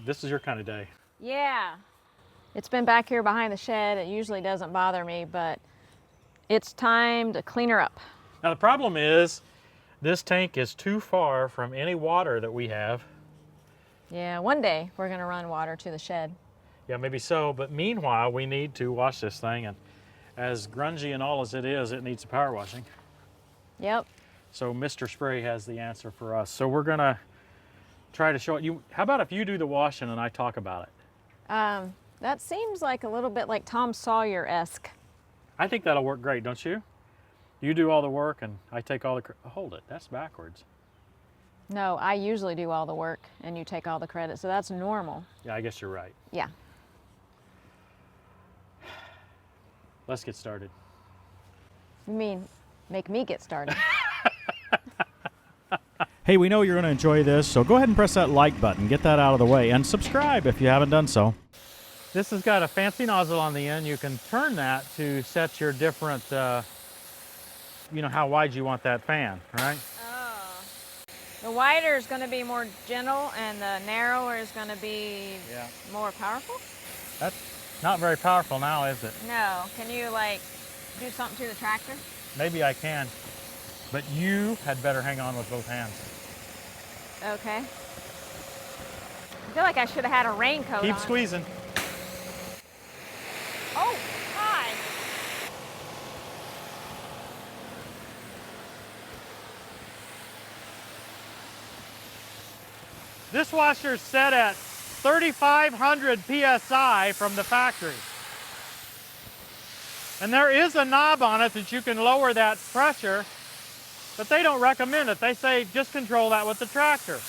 This is your kind of day. Yeah. It's been back here behind the shed. It usually doesn't bother me, but it's time to clean her up. Now the problem is, this tank is too far from any water that we have. Yeah, one day we're gonna run water to the shed. Yeah, maybe so, but meanwhile, we need to wash this thing, and as grungy and all as it is, it needs power washing. Yep. So MistrSpray has the answer for us. So we're gonna try to show it. How about if you do the washing and I talk about it? That seems like a little bit like Tom Sawyer-esque. I think that'll work great, don't you? You do all the work and I take all the hold it, that's backwards. No, I usually do all the work and you take all the credit, so that's normal. Yeah, I guess you're right. Yeah. Let's get started. You mean make me get started? Hey, we know you're going to enjoy this, so go ahead and press that like button, get that out of the way, and subscribe if you haven't done so. This has got a fancy nozzle on the end. You can turn that to set your different, you know, how wide you want that fan, right? Oh. The wider is going to be more gentle and the narrower is going to be more powerful? That's not very powerful now, is it? No. Can you, like, do something to the tractor? Maybe I can, but you had better hang on with both hands. Okay. I feel like I should have had a raincoat on. Keep squeezing. Oh, hi. This washer is set at 3,500 PSI from the factory. And there is a knob on it that you can lower that pressure, but they don't recommend it. They say just control that with the tractor.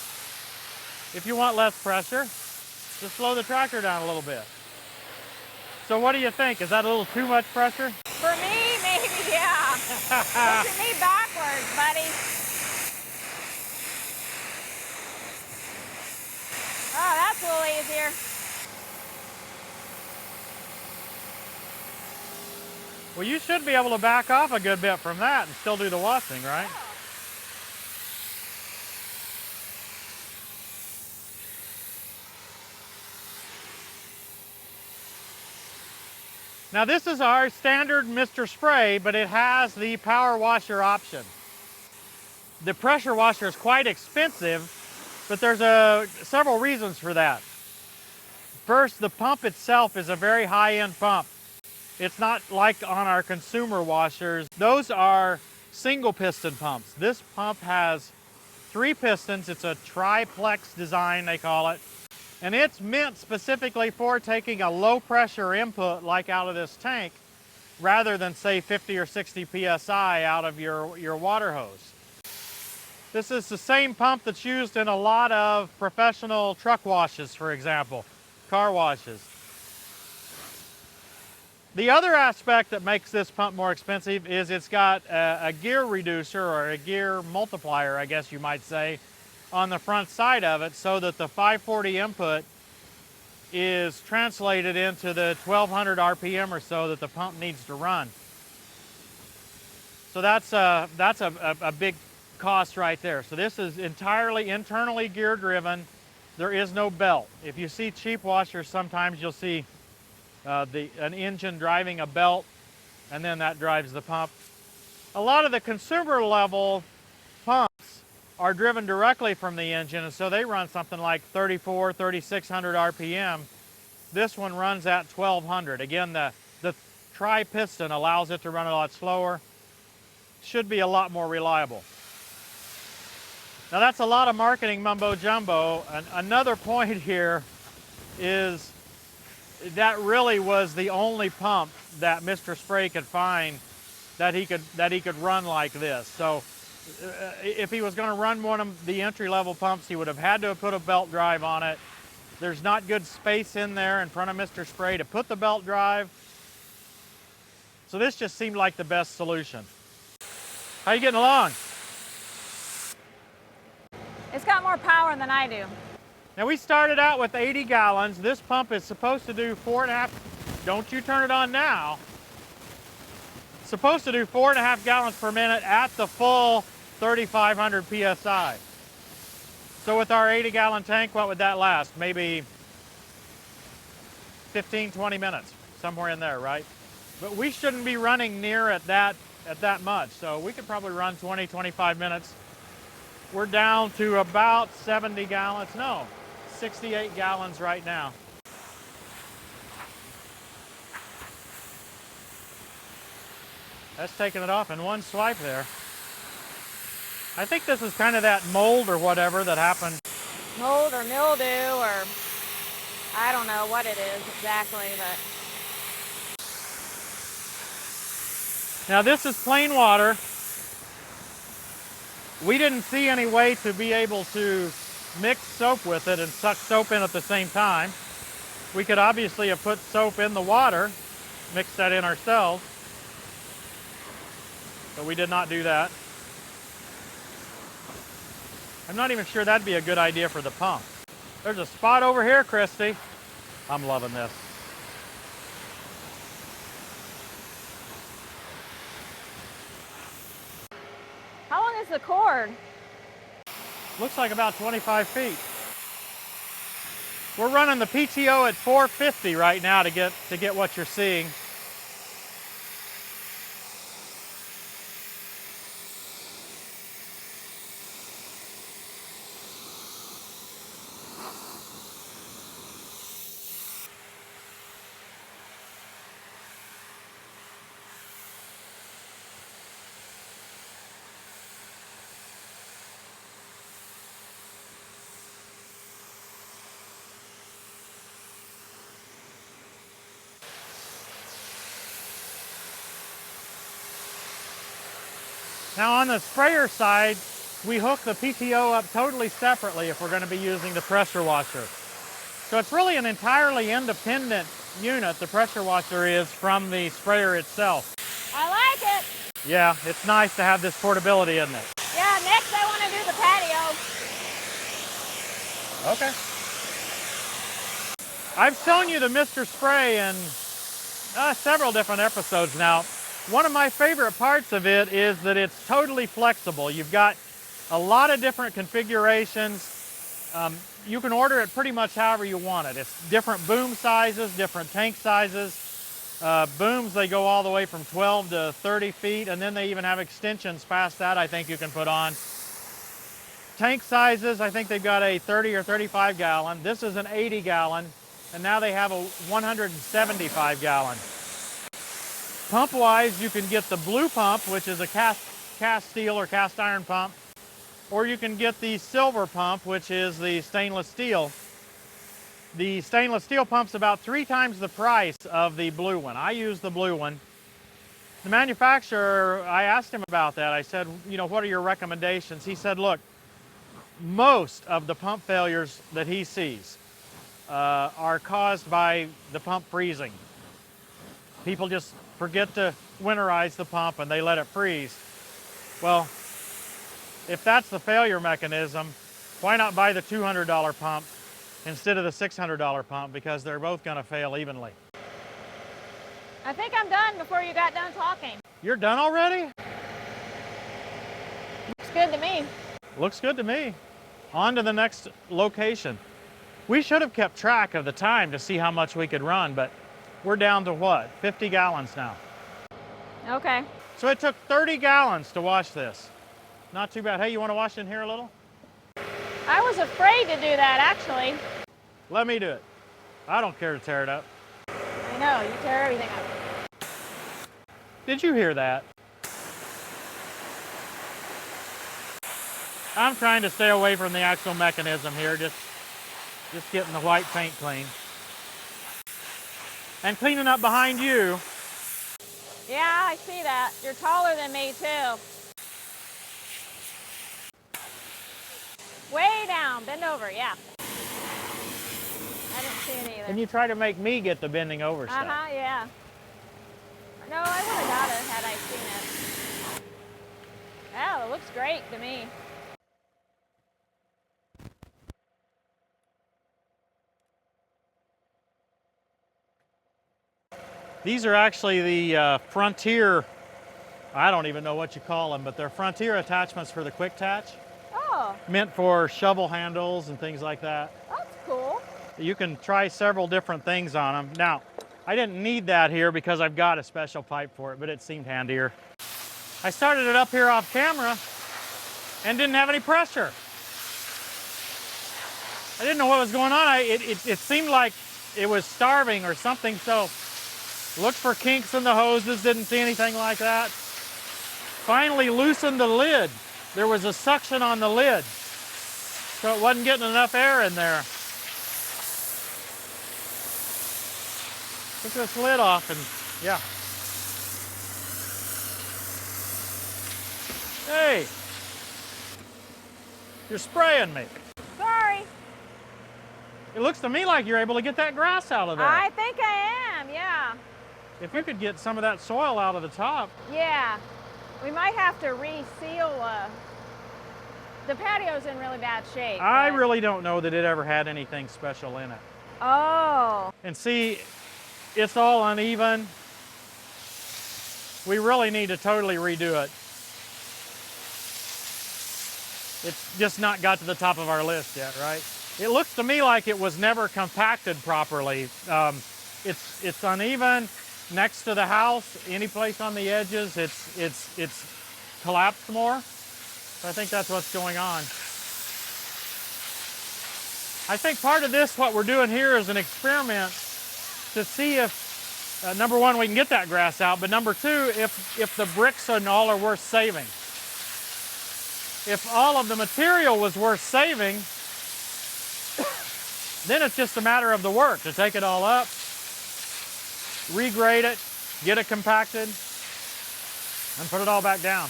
If you want less pressure, just slow the tractor down a little bit. So what do you think? Is that a little too much pressure? For me, maybe, yeah. Pushing me backwards, buddy. Oh, that's a little easier. Well, you should be able to back off a good bit from that and still do the washing, right? Now this is our standard MistrSpray, but it has the power washer option. The pressure washer is quite expensive, but there's several reasons for that. First, the pump itself is a very high-end pump. It's not like on our consumer washers. Those are single piston pumps. This pump has 3 pistons. It's a triplex design, they call it. And it's meant specifically for taking a low pressure input like out of this tank, rather than say 50 or 60 PSI out of your water hose. This is the same pump that's used in a lot of professional truck washes, for example, car washes. The other aspect that makes this pump more expensive is it's got a gear reducer, or a gear multiplier, I guess you might say, on the front side of it, so that the 540 input is translated into the 1200 RPM or so that the pump needs to run. So that's a big cost right there. So this is entirely internally gear driven. There is no belt. If you see cheap washers, sometimes you'll see an engine driving a belt, and then that drives the pump. A lot of the consumer level pumps are driven directly from the engine, and so they run something like 3,400, 3,600 RPM. This one runs at 1,200. Again, the tri-piston allows it to run a lot slower. Should be a lot more reliable. Now that's a lot of marketing mumbo jumbo. And another point here is that really was the only pump that MistrSpray could find that he could run like this. So if he was going to run one of the entry-level pumps, he would have had to have put a belt drive on it. There's not good space in there in front of MistrSpray to put the belt drive. So this just seemed like the best solution. How you getting along? It's got more power than I do. Now we started out with 80 gallons. This pump is supposed to do 4.5. Don't you turn it on now. It's supposed to do 4.5 gallons per minute at the full 3,500 PSI. So with our 80-gallon tank, what would that last? Maybe 15, 20 minutes, somewhere in there, right? But we shouldn't be running near at that much. So we could probably run 20, 25 minutes. We're down to about 70 gallons, no, 68 gallons right now. That's taking it off in one swipe there. I think this is kind of that mold or whatever that happened. Mold or mildew or I don't know what it is exactly, but. Now this is plain water. We didn't see any way to be able to mix soap with it and suck soap in at the same time. We could obviously have put soap in the water, mixed that in ourselves, but we did not do that. I'm not even sure that'd be a good idea for the pump. There's a spot over here, Christy. I'm loving this. How long is the cord? Looks like about 25 feet. We're running the PTO at 450 right now to get what you're seeing. Now on the sprayer side, we hook the PTO up totally separately if we're going to be using the pressure washer. So it's really an entirely independent unit, the pressure washer is, from the sprayer itself. I like it. Yeah, it's nice to have this portability, isn't it? Yeah, next I want to do the patio. Okay. I've shown you the MistrSpray in several different episodes now. One of my favorite parts of it is that it's totally flexible. You've got a lot of different configurations. You can order it pretty much however you want it. It's different boom sizes, different tank sizes. Booms, they go all the way from 12 to 30 feet, and then they even have extensions past that I think you can put on. Tank sizes, I think they've got a 30 or 35 gallon. This is an 80 gallon, and now they have a 175 gallon. Pump-wise, you can get the blue pump, which is a cast steel or cast iron pump, or you can get the silver pump, which is the stainless steel. The stainless steel pump's about 3 times the price of the blue one. I use the blue one. The manufacturer, I asked him about that. I said, you know, what are your recommendations? He said, look, most of the pump failures that he sees are caused by the pump freezing. People just forget to winterize the pump and they let it freeze. Well, if that's the failure mechanism, why not buy the $200 pump instead of the $600 pump, because they're both going to fail evenly. I think I'm done before you got done talking. You're done already? Looks good to me. Looks good to me. On to the next location. We should have kept track of the time to see how much we could run, but we're down to what, 50 gallons now. Okay. So it took 30 gallons to wash this. Not too bad. Hey, you want to wash in here a little? I was afraid to do that, actually. Let me do it. I don't care to tear it up. I know, you tear everything up. Did you hear that? I'm trying to stay away from the actual mechanism here, just getting the white paint clean. And cleaning up behind you. Yeah, I see that. You're taller than me, too. Way down, bend over, yeah. I didn't see it either. And you try to make me get the bending over stuff. Uh-huh, yeah. No, I would have got it had I seen it. Oh, it looks great to me. These are actually the Frontier, I don't even know what you call them, but they're Frontier attachments for the quick attach. Oh. Meant for shovel handles and things like that. That's cool. You can try several different things on them. Now, I didn't need that here because I've got a special pipe for it, but it seemed handier. I started it up here off camera and didn't have any pressure. I didn't know what was going on. It seemed like it was starving or something, so looked for kinks in the hoses, didn't see anything like that. Finally loosened the lid. There was a suction on the lid, so it wasn't getting enough air in there. Took this lid off and yeah. Hey, you're spraying me. Sorry. It looks to me like you're able to get that grass out of there. I think I am, yeah. If you could get some of that soil out of the top. Yeah. We might have to reseal. The patio's in really bad shape. I but- really don't know that it ever had anything special in it. Oh. And see, it's all uneven. We really need to totally redo it. It's just not got to the top of our list yet, right? It looks to me like it was never compacted properly. It's uneven next to the house. Any place on the edges, it's collapsed more. So I think that's what's going on. I think part of this, what we're doing here, is an experiment to see if, number one, we can get that grass out, but number two, if the bricks and all are worth saving. If all of the material was worth saving, then it's just a matter of the work to take it all up, regrade it, get it compacted, and put it all back down.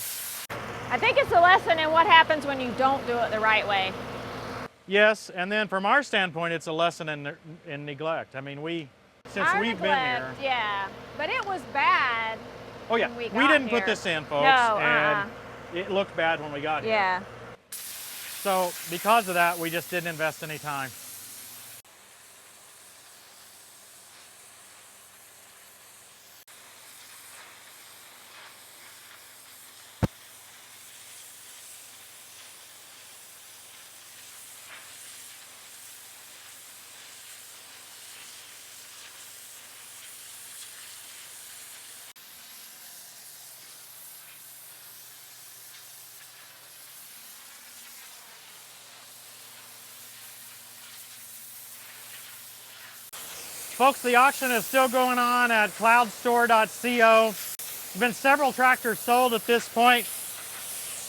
I think it's a lesson in what happens when you don't do it the right way. Yes, and then from our standpoint, it's a lesson in neglect. I mean, since Our we've been here. Yeah, but it was bad. Oh yeah, when we we didn't got put this in, folks, No, and it looked bad when we got here. Yeah. So because of that, we just didn't invest any time. Folks, the auction is still going on at cloudstore.co. There's been several tractors sold at this point.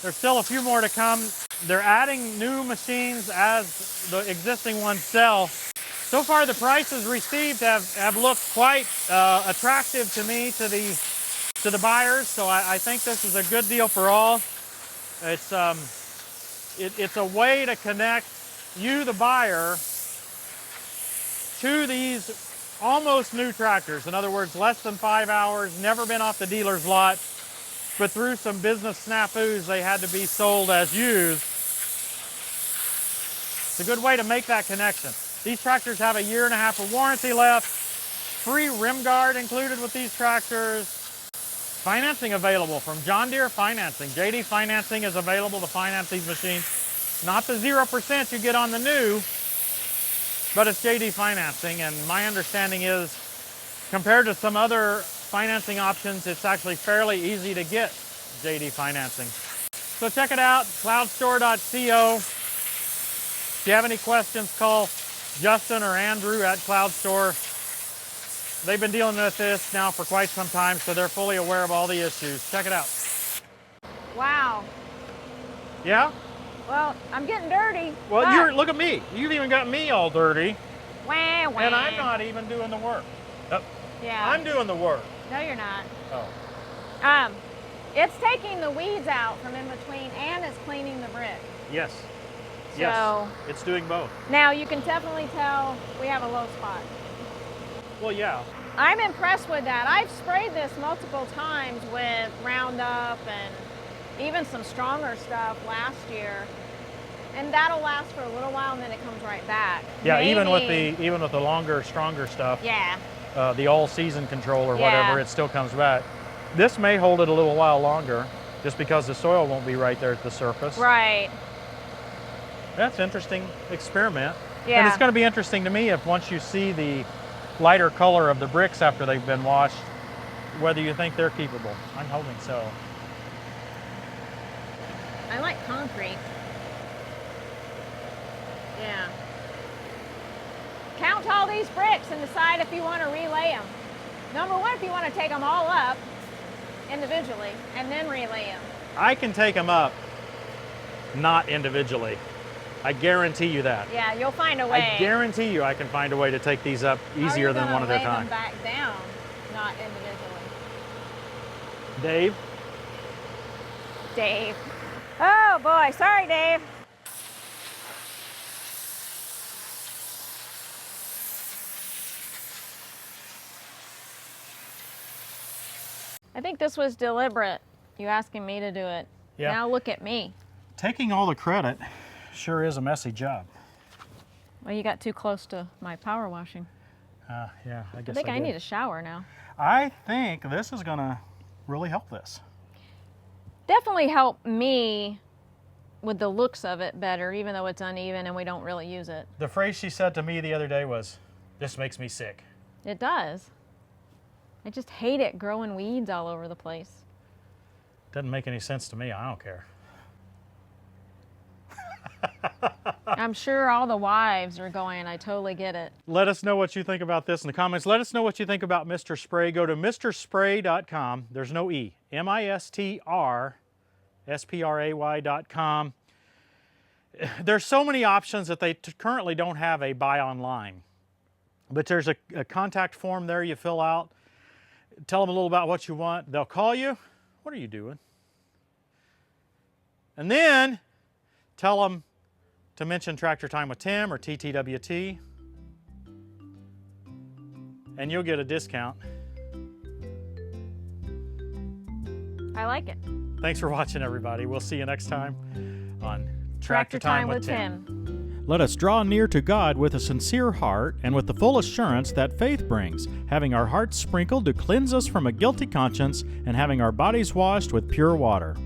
There's still a few more to come. They're adding new machines as the existing ones sell. So far, the prices received have looked quite attractive to me, to the buyers. So I think this is a good deal for all. It's a way to connect you, the buyer, to these almost new tractors. In other words, less than 5 hours, never been off the dealer's lot, but through some business snafus, they had to be sold as used. It's a good way to make that connection. These tractors have a 1.5 years of warranty left, free rim guard included with these tractors, financing available from John Deere Financing. JD Financing is available to finance these machines. Not the 0% you get on the new, but it's JD Financing, and my understanding is, compared to some other financing options, it's actually fairly easy to get JD Financing. So check it out, cloudstore.co. If you have any questions, call Justin or Andrew at CloudStore. They've been dealing with this now for quite some time, so they're fully aware of all the issues. Check it out. Wow. Yeah? Well, I'm getting dirty. Well, but- look at me. You've even got me all dirty, Wah, wah. and I'm not even doing the work. Yeah. I'm doing the work. No, you're not. Oh. It's taking the weeds out from in between, and it's cleaning the brick. Yes. So Yes. It's doing both. now you can definitely tell we have a low spot. Well, yeah. I'm impressed with that. I've sprayed this multiple times with Roundup and even some stronger stuff last year, and that'll last for a little while, and then it comes right back. Yeah, Maybe, even with the longer, stronger stuff, yeah, the all-season control or Yeah. whatever, it still comes back. This may hold it a little while longer, just because the soil won't be right there at the surface. right. That's an interesting experiment. Yeah. And it's going to be interesting to me if once you see the lighter color of the bricks after they've been washed, whether you think they're keepable. I'm hoping so. I like concrete. Yeah. Count all these bricks and decide if you want to relay them. Number one, if you want to take them all up individually and then relay them. I can take them up, not individually. I guarantee you that. Yeah, you'll find a way. I guarantee you I can find a way to take these up easier than one at a time. How are you going to lay them back down, not individually? Dave? Dave. Oh boy, sorry Dave. I think this was deliberate, you asking me to do it. Yeah. Now look at me. Taking all the credit sure is a messy job. Well, you got too close to my power washing. Yeah, I guess I think I did. need a shower now. I think this is gonna really help this. Definitely help me with the looks of it better, even though it's uneven and we don't really use it. The phrase she said to me the other day was, "This makes me sick." It does. I just hate it growing weeds all over the place. Doesn't make any sense to me. I don't care. I'm sure all the wives are going, I totally get it. Let us know what you think about this in the comments. Let us know what you think about MistrSpray. Go to MistrSpray.com. There's no E. MistrSpray.com. There's so many options that they currently don't have a buy online. But there's a contact form there you fill out. Tell them a little about what you want. They'll call you. What are you doing? And then tell them to mention Tractor Time with Tim or TTWT, and you'll get a discount. I like it. Thanks for watching, everybody. We'll see you next time on Tractor Time with Tim. Let us draw near to God with a sincere heart and with the full assurance that faith brings, having our hearts sprinkled to cleanse us from a guilty conscience and having our bodies washed with pure water.